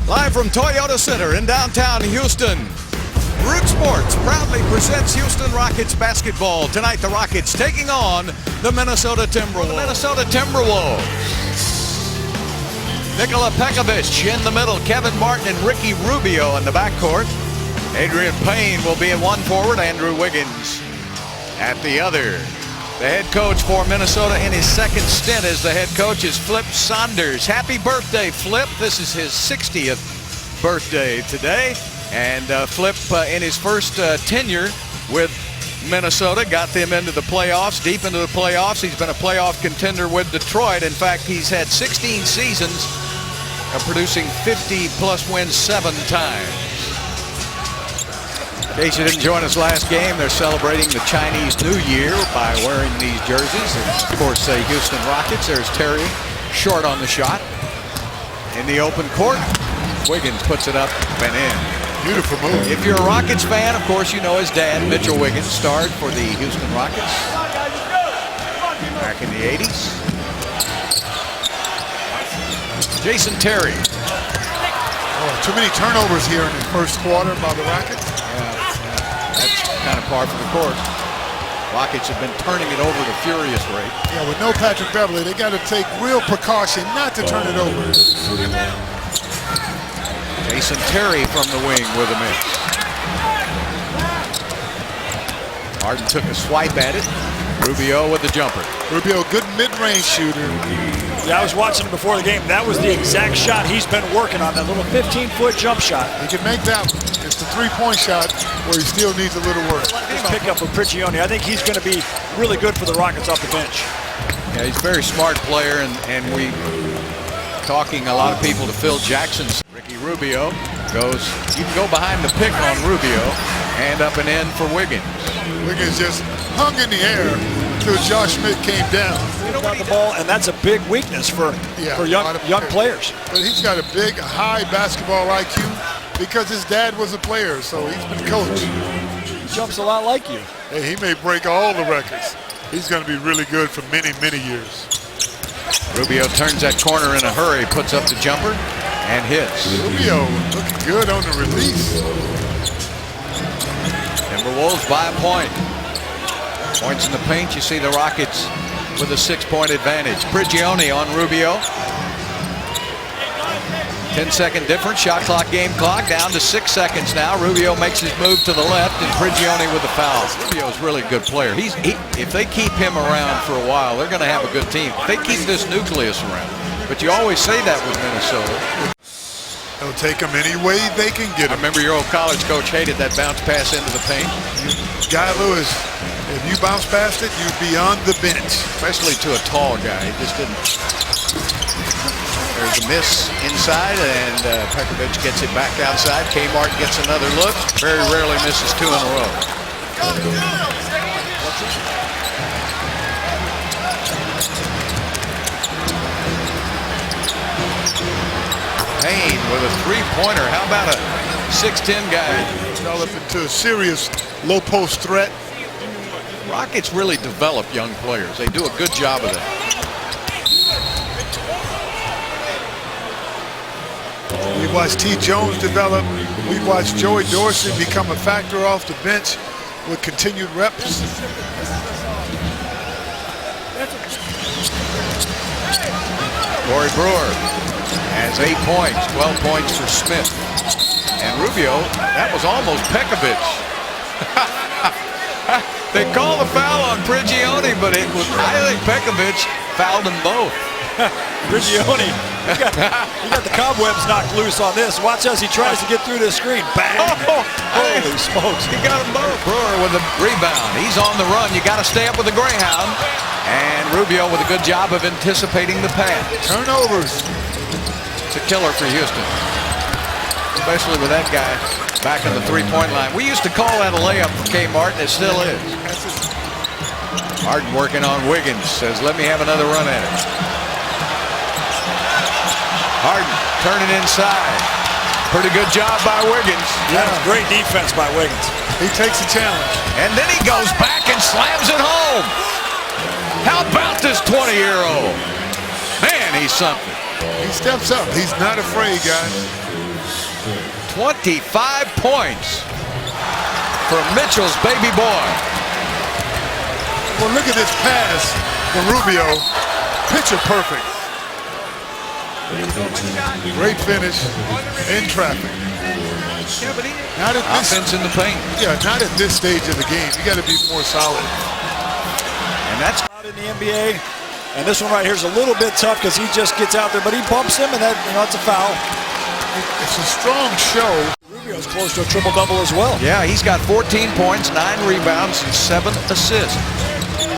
Live from Toyota Center in downtown Houston, Root Sports proudly presents Houston Rockets basketball. Tonight, the Rockets taking on the Minnesota Timberwolves. Nikola Pekovic in the middle, Kevin Martin and Ricky Rubio in the backcourt. Adrian Payne will be at one forward, Andrew Wiggins at the other. The head coach for Minnesota in his second stint as the head coach is Flip Saunders. Happy birthday, Flip. This is his 60th birthday today. And Flip, in his first tenure with Minnesota, got them into the playoffs, deep into the playoffs. He's been a playoff contender with Detroit. In fact, he's had 16 seasons of producing 50-plus wins 7 times. In case you didn't join us last game, they're celebrating the Chinese New Year by wearing these jerseys. And of course, say Houston Rockets. There's Terry, short on the shot. In the open court, Wiggins puts it up and in. Beautiful move. If you're a Rockets fan, of course, you know his dad, Mitchell Wiggins, starred for the Houston Rockets back in the 80s. Jason Terry. Oh, too many turnovers here in the first quarter by the Rockets. That's kind of par for the course. Rockets have been turning it over at a furious rate. Yeah, with no Patrick Beverley, they got to take real precaution not to turn it over. Jason Terry from the wing with a miss. Harden took a swipe at it. Rubio with the jumper. Rubio, good mid-range shooter. Yeah, I was watching him before the game. That was the exact shot he's been working on, that little 15-foot jump shot. He can make that one. It's the three-point shot where he still needs a little work. His pickup of Prigioni, I think he's going to be really good for the Rockets off the bench. Yeah, he's a very smart player, and we talking a lot of people to Phil Jackson. Ricky Rubio goes, you can go behind the pick on Rubio, and up and in for Wiggins. Wiggins just hung in the air until Josh Smith came down. Got the ball, and that's a big weakness for young players. But he's got a big, high basketball IQ because his dad was a player, so he's been coached. He jumps a lot like you. Hey, he may break all the records. He's going to be really good for many, many years. Rubio turns that corner in a hurry, puts up the jumper, and hits. Rubio looking good on the release. Timberwolves by a point. Points in the paint. You see the Rockets with a 6-point advantage. Prigioni on Rubio. 10-second difference. Shot clock, game clock down to 6 seconds now. Rubio makes his move to the left, and Prigioni with the foul. Rubio's really a good player. If they keep him around for a while, they're going to have a good team. If they keep this nucleus around. But you always say that with Minnesota. They'll take him any way they can get him. I remember your old college coach hated that bounce pass into the paint. Guy Lewis, if you bounce past it, you'd be on the bench. Especially to a tall guy. He just didn't. There's a miss inside, and Pekovic gets it back outside. Kmart gets another look. Very rarely misses 2 in a row. Payne with a three-pointer. How about a 6'10" guy? Develop into a serious low-post threat. Rockets really develop young players. They do a good job of that. We watched T. Jones develop. We watched Joey Dorsey become a factor off the bench with continued reps. Corey Brewer has 8 points, 12 points for Smith. And Rubio, that was almost Pekovic. They call the foul on Prigioni, but I think Pekovic fouled them both. Prigioni, he got the cobwebs knocked loose on this. Watch as he tries to get through this screen. Bang! Oh, holy smokes. He got them both. Brewer with a rebound. He's on the run. You got to stay up with the Greyhound. And Rubio with a good job of anticipating the pass. Turnovers. It's a killer for Houston, especially with that guy back in the three-point line. We used to call that a layup for Kmart, and it still is. Harden working on Wiggins, says, let me have another run at it. Harden turning inside. Pretty good job by Wiggins. Yeah, great defense by Wiggins. He takes the challenge. And then he goes back and slams it home. How about this 20-year-old? Man, he's something. He steps up. He's not afraid, guys. 25 points for Mitchell's baby boy. Well, look at this pass for Rubio. Picture perfect. Great finish in traffic. Not at this, offense in the paint. Yeah, not at this stage of the game. You got to be more solid. And that's out in the NBA. And this one right here is a little bit tough because he just gets out there, but he bumps him, and that, it's a foul. It's a strong show. Rubio's close to a triple-double as well. yeah, he's got 14 points, 9 rebounds, and 7 assists.